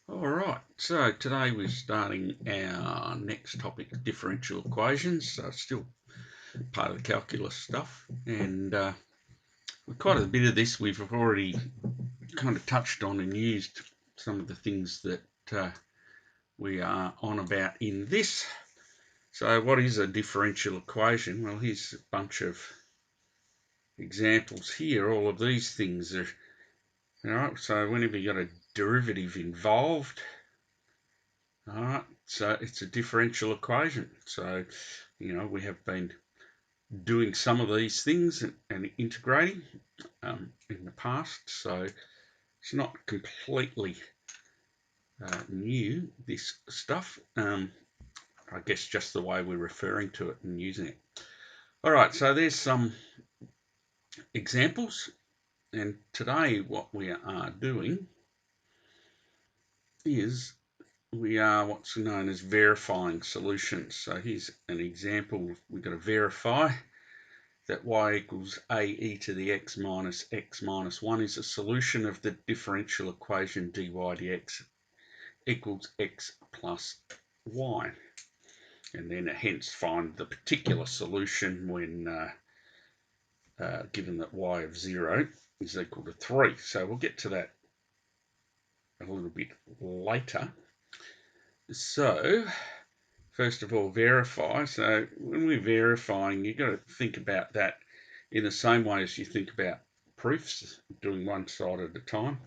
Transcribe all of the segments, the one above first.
All right, so today we're starting our next topic, differential equations. So it's still part of the calculus stuff, and quite a bit of this we've already kind of touched on and used some of the things that we are on about in this. So what is a differential equation? Well, here's a bunch of examples here. All of these things are, all right, so whenever you've got a derivative involved, all right, so it's a differential equation. So, we have been doing some of these things and integrating in the past. So it's not completely new, this stuff. I guess just the way we're referring to it and using it. All right, so there's some examples. And today what we are doing is we are what's known as verifying solutions. So here's an example. We've got to verify that y equals ae to the x minus 1 is a solution of the differential equation dy dx equals x plus y. And then hence find the particular solution when given that y of 0 is equal to 3. So we'll get to that a little bit later. So first of all, verify. So when we're verifying, you've got to think about that in the same way as you think about proofs, doing one side at a time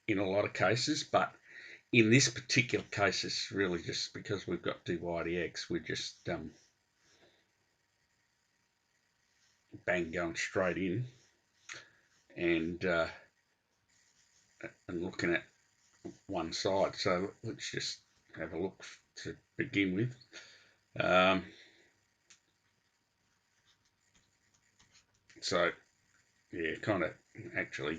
in a lot of cases. But in this particular case, it's really just because we've got dy dx, we're just bang going straight in and looking at one side. So let's just have a look to begin with. So yeah, kind of actually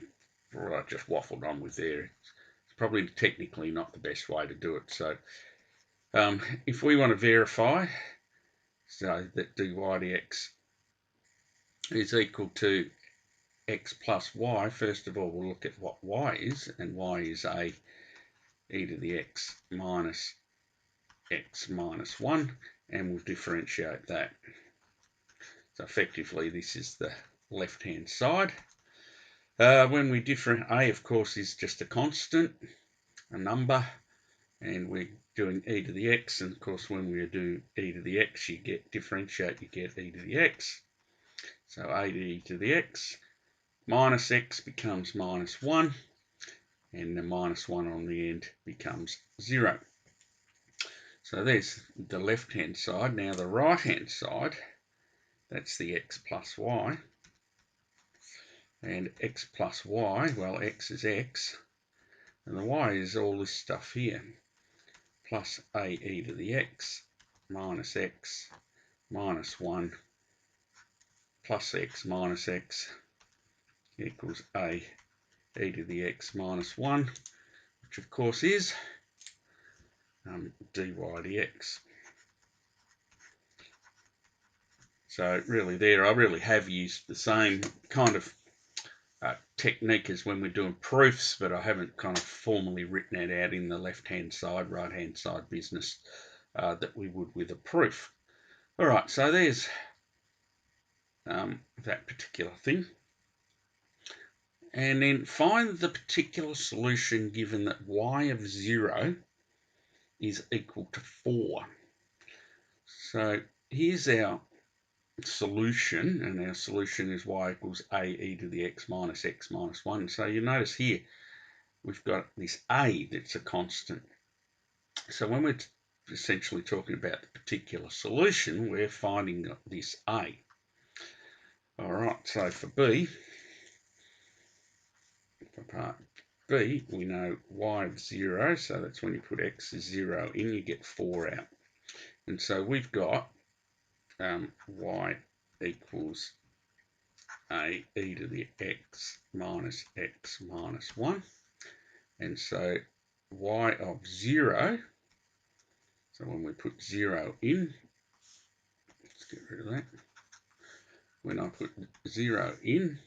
what I just waffled on with there. It's probably technically not the best way to do it. So if we want to verify so that dy dx is equal to x plus y, first of all we'll look at what y is, and y is a e to the x minus 1, and we'll differentiate that. So effectively this is the left hand side. When we differentiate, a of course is just a constant, a number, and we're doing e to the x, and of course when we do e to the x you get differentiate, you get e to the x. So a to e to the x minus x becomes minus 1, and the minus 1 on the end becomes 0. So there's the left hand side. Now the right hand side, that's the x plus y, and x plus y, well x is x, and the y is all this stuff here, plus a e to the x minus 1 plus x minus x equals a e to the x minus 1, which of course is dy dx. So really there I really have used the same kind of technique as when we're doing proofs, but I haven't kind of formally written it out in the left hand side, right hand side business that we would with a proof. All right, so there's that particular thing. And then find the particular solution given that y of 0 is equal to 4. So here's our solution, and our solution is y equals a e to the x minus 1. So you notice here we've got this a that's a constant. So when we're essentially talking about the particular solution, we're finding this a. All right, so for b, for part b, we know y of 0, so that's when you put x as 0 in, you get 4 out. And so we've got y equals a e to the x minus 1. And so y of 0, so when we put 0 in, let's get rid of that. When I put 0 in,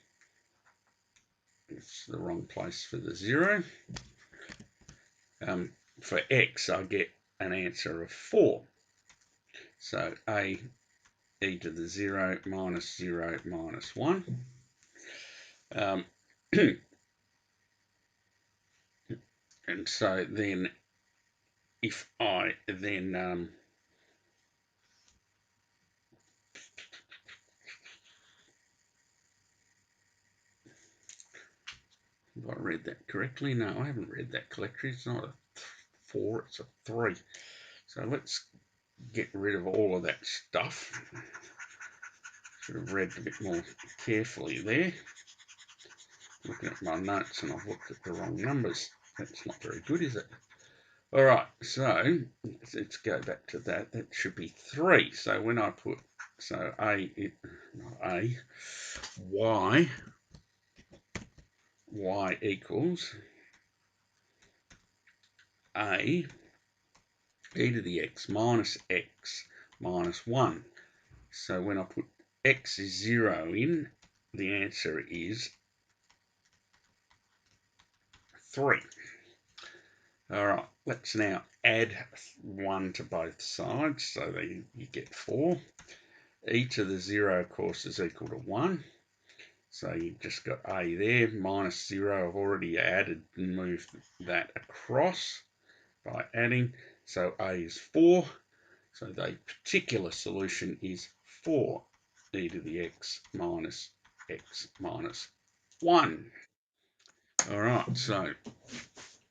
it's the wrong place for the 0. For x, I get an answer of 4. So a e to the 0 minus 1. And so then if I then have I read that correctly? No, I haven't read that correctly. It's not a 4, it's a 3. So let's get rid of all of that stuff. Should have read a bit more carefully there. Looking at my notes and I've looked at the wrong numbers. That's not very good, is it? All right, so let's go back to that. That should be 3. So when I put, so y equals a e to the x minus 1. So when I put x is 0 in, the answer is 3. All right, let's now add 1 to both sides, so that you get 4. E to the 0, of course, is equal to 1. So you've just got a there, minus 0. I've already added and moved that across by adding. So a is 4. So the particular solution is 4 e to the x minus 1. All right, so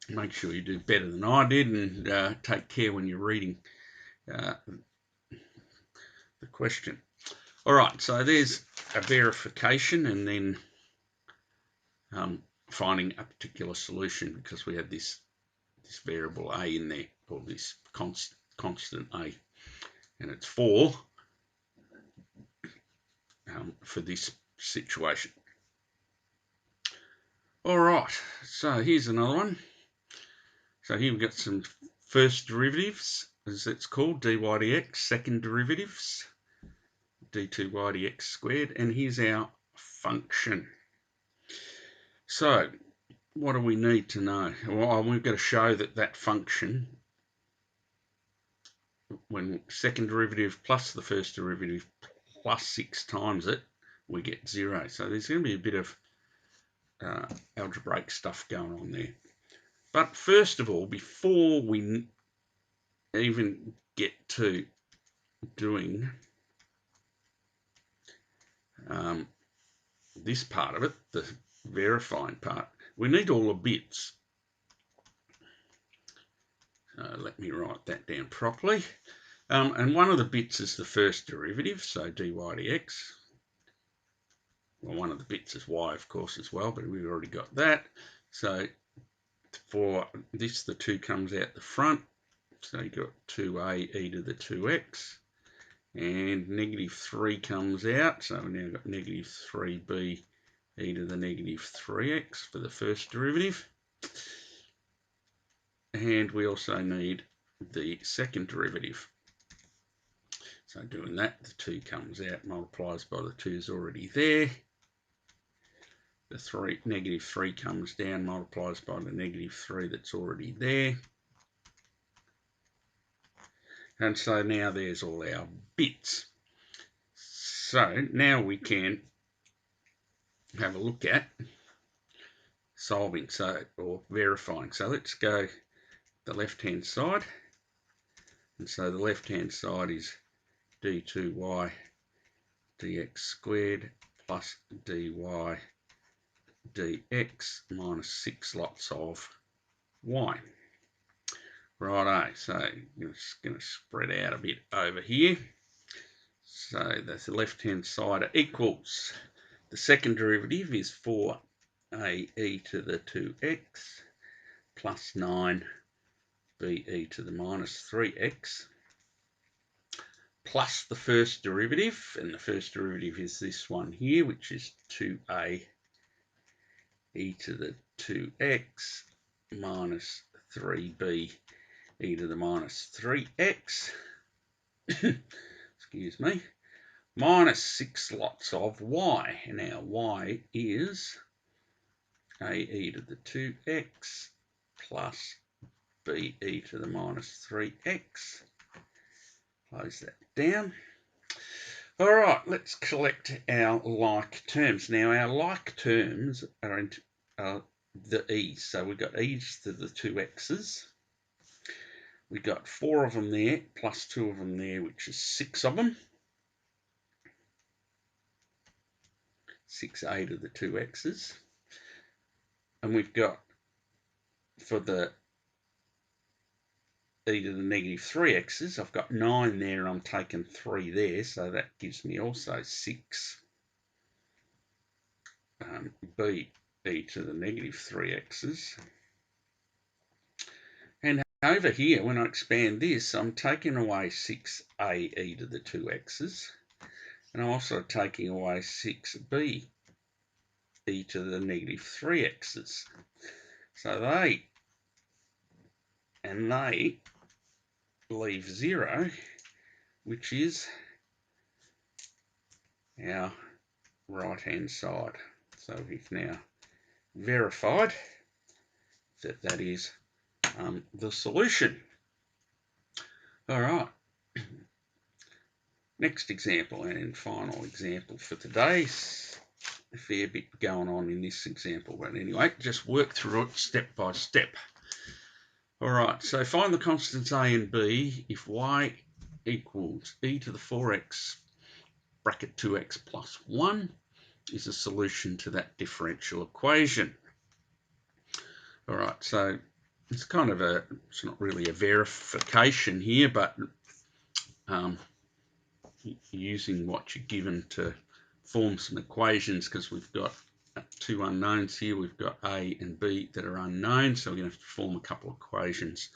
make sure you do better than I did, and take care when you're reading the question. All right, so there's a verification, and then finding a particular solution, because we have this variable a in there, or this constant a, and it's 4 for this situation. All right, so here's another one. So here we've got some first derivatives, as it's called, dy dx, second derivatives, d2y dx squared, and here's our function. So what do we need to know? Well, we've got to show that that function, when second derivative plus the first derivative plus 6 times it, we get 0. So there's going to be a bit of algebraic stuff going on there. But first of all, before we even get to doing this part of it, the verifying part, we need all the bits. Let me write that down properly. And one of the bits is the first derivative, so dy dx. Well, one of the bits is y, of course, as well, but we've already got that. So for this, the 2 comes out the front. So you've got 2a e to the 2x. And negative 3 comes out. So we've now got negative 3b e to the negative 3x for the first derivative. And we also need the second derivative. So doing that, the 2 comes out, multiplies by the 2 is already there. The negative 3 comes down, multiplies by the negative 3 that's already there. And so now there's all our bits. So now we can have a look at solving, or verifying. So let's go the left-hand side. And so the left-hand side is d2y dx squared plus dy dx minus 6 lots of y. Righto, so I'm just going to spread out a bit over here. So that's the left-hand side equals, the second derivative is 4a e to the 2x plus 9b e to the minus 3x plus the first derivative, and the first derivative is this one here, which is 2a e to the 2x minus 3b e to the minus 3x, excuse me, minus 6 lots of y. Now y is ae to the 2x plus be to the minus 3x. Close that down. All right, let's collect our like terms. Now, our like terms are the e's. So we've got e's to the 2x's. We've got 4 of them there, plus 2 of them there, which is 6 of them. 6a to the 2x's. And we've got, for the e to the negative 3x's, I've got 9 there and I'm taking 3 there, so that gives me also 6 b e to the negative 3x's. And over here, when I expand this, I'm taking away 6a e to the 2x's, and I'm also taking away 6b e to the negative 3x's. So they leave 0, which is our right-hand side. So we've now verified that that is the solution. All right. Next example and final example for today. A fair bit going on in this example, but anyway, just work through it step by step. All right, so find the constants a and b if y equals e to the 4x bracket 2x plus 1 is a solution to that differential equation. All right, so it's kind of it's not really a verification here, but using what you're given to form some equations, because we've got 2 unknowns here. We've got a and b that are unknown, so we're going to have to form a couple of equations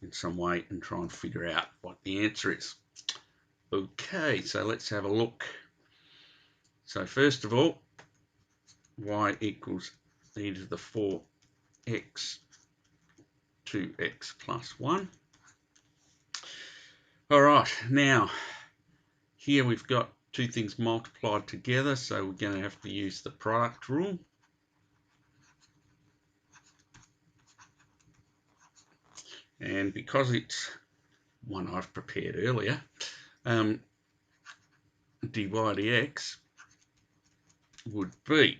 in some way and try and figure out what the answer is. Okay, so let's have a look. So first of all, y equals e to the 4x 2x plus 1. All right, now here we've got two things multiplied together, so we're going to have to use the product rule. And because it's one I've prepared earlier, dy dx would be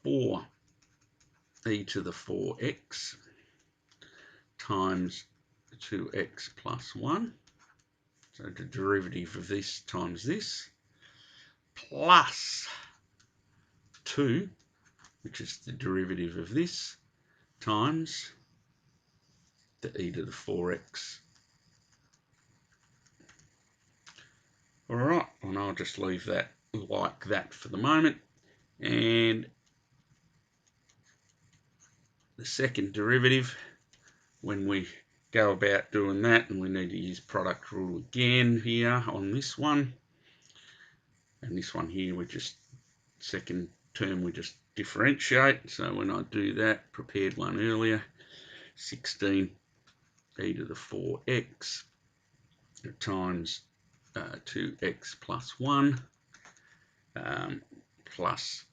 4 e to the 4x times 2x plus 1, so the derivative of this times this, plus 2, which is the derivative of this, times the e to the 4x. All right, and I'll just leave that like that for the moment. And the second derivative, when we go about doing that, and we need to use product rule again here on this one, and this one here, we just, second term, we just differentiate. So when I do that, prepared one earlier, 16 e to the 4x times 2x plus 1 plus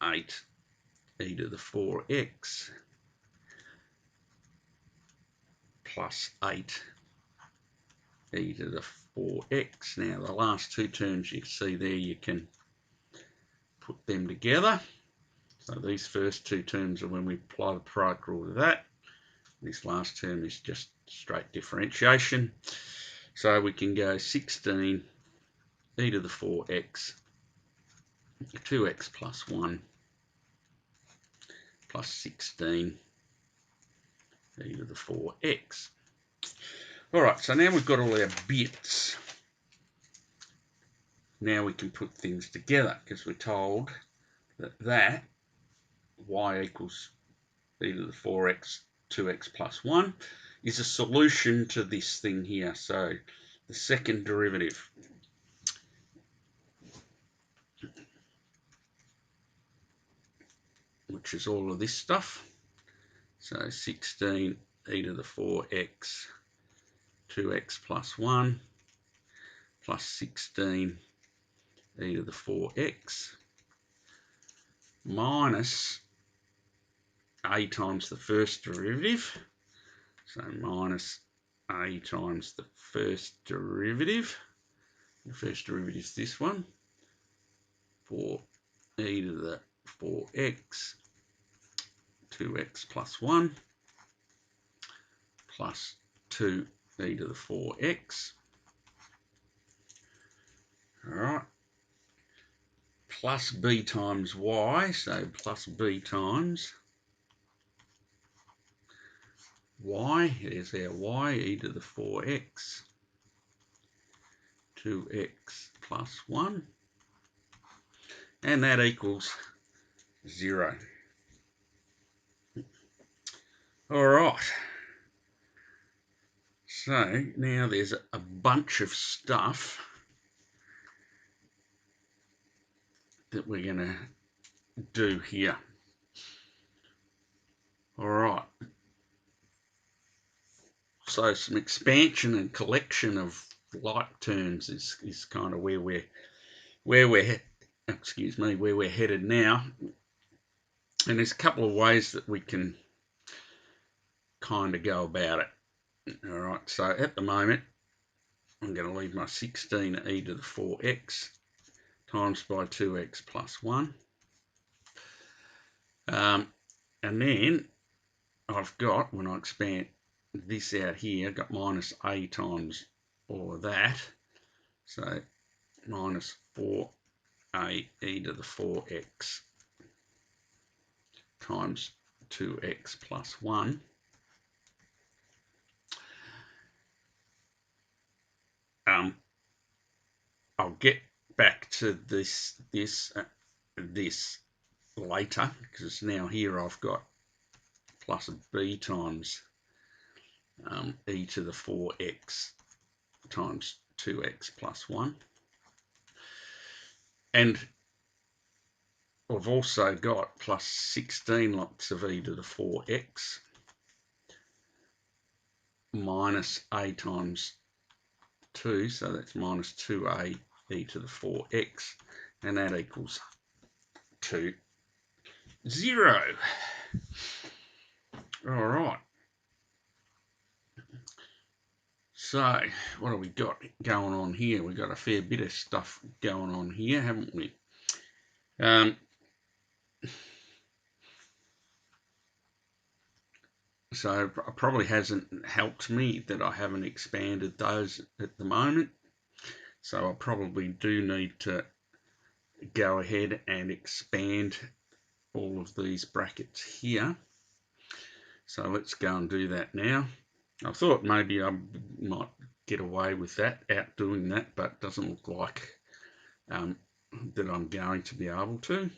8 e to the 4x plus 8 e to the 4x. Now the last two terms you see there, you can put them together. So these first two terms are when we apply the product rule to that. This last term is just straight differentiation. So we can go 16 e to the 4x 2x plus 1 plus 16 e to the 4x. All right, so now we've got all our bits. Now we can put things together, because we're told that y equals e to the 4x 2x plus 1 is a solution to this thing here. So the second derivative, which is all of this stuff, so 16 e to the 4x 2x plus 1 plus 16 e to the 4x minus a times the first derivative. So minus a times the first derivative. The first derivative is this one, 4e to the 4x, 2x plus 1, plus 2e to the 4x. All right. Plus b times y, so plus b times y, there's our y, e to the 4x, 2x plus 1, and that equals 0. All right. So now there's a bunch of stuff that we're going to do here. All right. So some expansion and collection of like terms is kind of where we're headed now. And there's a couple of ways that we can kind of go about it. All right. So at the moment, I'm going to leave my 16e to the 4x times by 2x plus 1. And then I've got, when I expand this out here, I've got minus a times all of that. So minus 4a e to the 4x times 2x plus 1. I'll get back to this later, because now here I've got plus b times e to the 4x times 2x plus 1. And I've also got plus 16 lots of e to the 4x minus a times 2, so that's minus 2a e to the 4x, and that equals 2, 0. All right. So what have we got going on here? We've got a fair bit of stuff going on here, haven't we? So it probably hasn't helped me that I haven't expanded those at the moment. So I probably do need to go ahead and expand all of these brackets here. So let's go and do that now. I thought maybe I might get away with that, out doing that, but it doesn't look like that I'm going to be able to.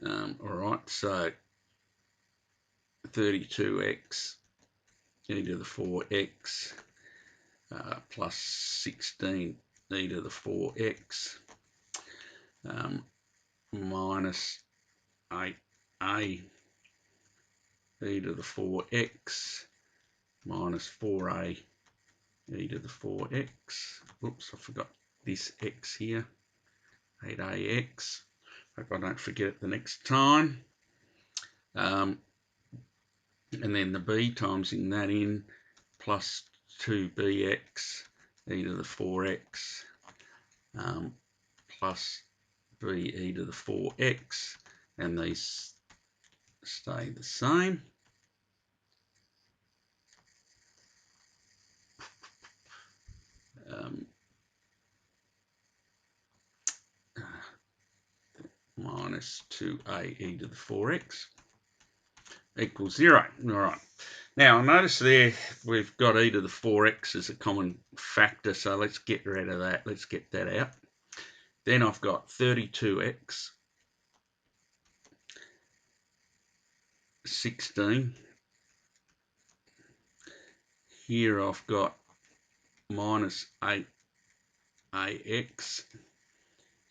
All right, so 32x e to the 4x plus 16 e to the 4x minus 8a e to the 4x minus 4a e to the 4x. Whoops, I forgot this x here. 8ax. Hope I don't forget it the next time. And then the b timesing that in, plus 2bx e to the 4x plus b e to the 4x, and these stay the same. Minus 2a e to the 4x equals 0. All right. Now, notice there we've got e to the 4x as a common factor, so let's get rid of that. Let's get that out. Then I've got 32x, 16. Here I've got minus 8ax.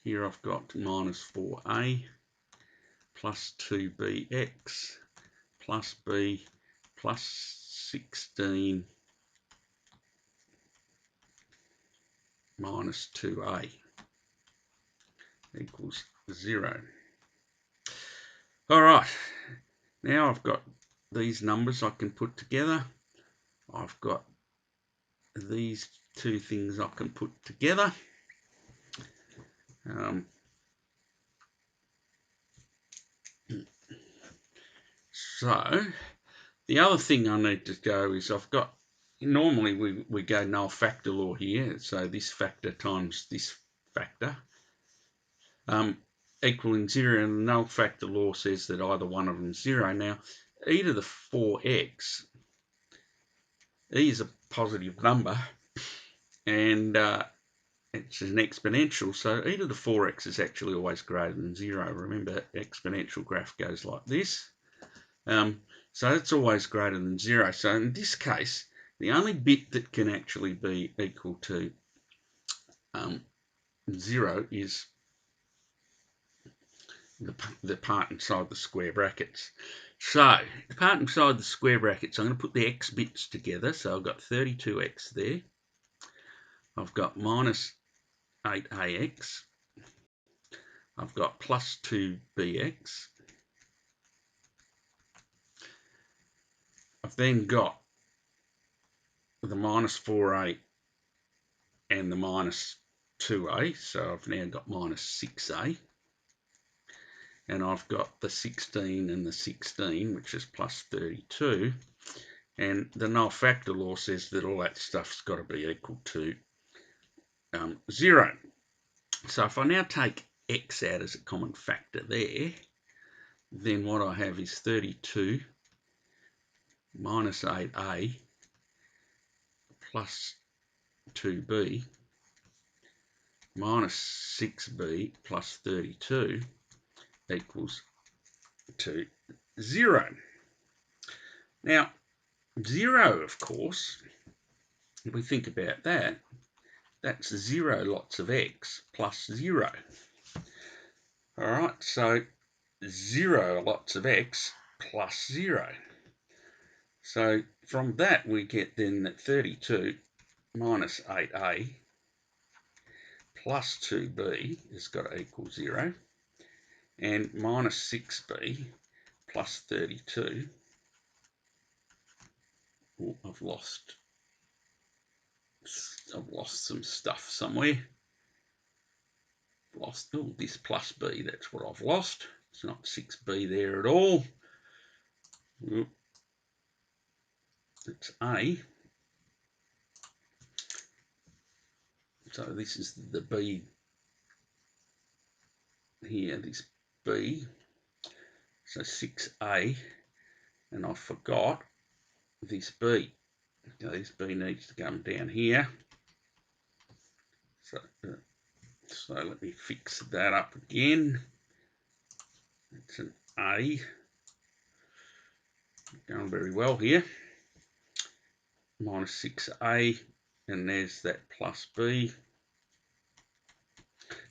Here I've got minus 4a plus 2bx plus b plus 16 minus 2a equals 0. All right, now I've got these numbers I can put together. I've got these two things I can put together. So the other thing I need to go is I've got, normally we go null factor law here, so this factor times this factor equaling 0, and the null factor law says that either one of them is 0. Now e to the 4x, e is a positive number, and it's an exponential, so e to the 4x is actually always greater than 0. Remember, exponential graph goes like this. So it's always greater than 0. So in this case, the only bit that can actually be equal to 0 is the part inside the square brackets. So the part inside the square brackets, I'm going to put the x bits together. So I've got 32x there. I've got minus 8ax. I've got plus 2bx. I've then got the minus 4a and the minus 2a, so I've now got minus 6a. And I've got the 16 and the 16, which is plus 32. And the null factor law says that all that stuff's got to be equal to 0. So if I now take x out as a common factor there, then what I have is 32 minus 8a plus 2b minus 6b plus 32 equals to 0. Now, 0, of course, if we think about that, that's 0 lots of x plus 0. All right, so 0 lots of x plus 0. So from that, we get then that 32 minus 8a plus 2b has got to equal 0. And minus 6b plus 32. Oh, I've lost some stuff somewhere. Lost this plus b, that's what I've lost. It's not 6b there at all. It's a. So this is the b here, this b. So 6a, and I forgot this b. Now this b needs to come down here. So let me fix that up again. It's an A. Going very well here. Minus 6a, and there's that plus b.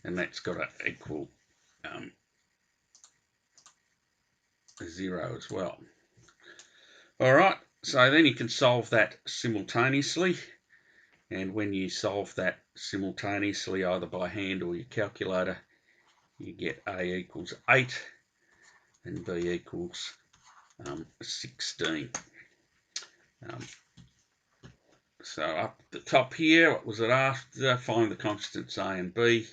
And that's got to equal 0 as well. All right, so then you can solve that simultaneously. And when you solve that simultaneously, either by hand or your calculator, you get a equals 8 and b equals 16. So up the top here, what was it after? Find the constants a and b.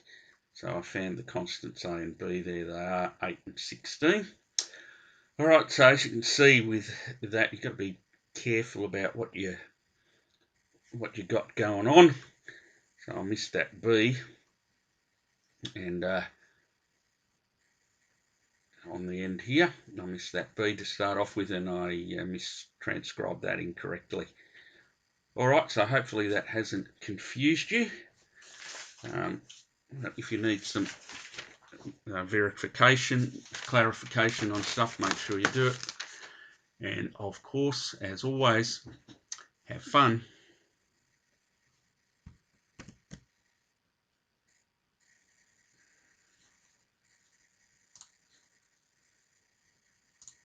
So I found the constants a and b there. They are 8 and 16. All right, so as you can see with that, you've got to be careful about what you got going on. So I missed that b, and on the end here, I missed that b to start off with, and I mistranscribed that incorrectly. All right, so hopefully that hasn't confused you. If you need some clarification on stuff, make sure you do it. And of course, as always, have fun.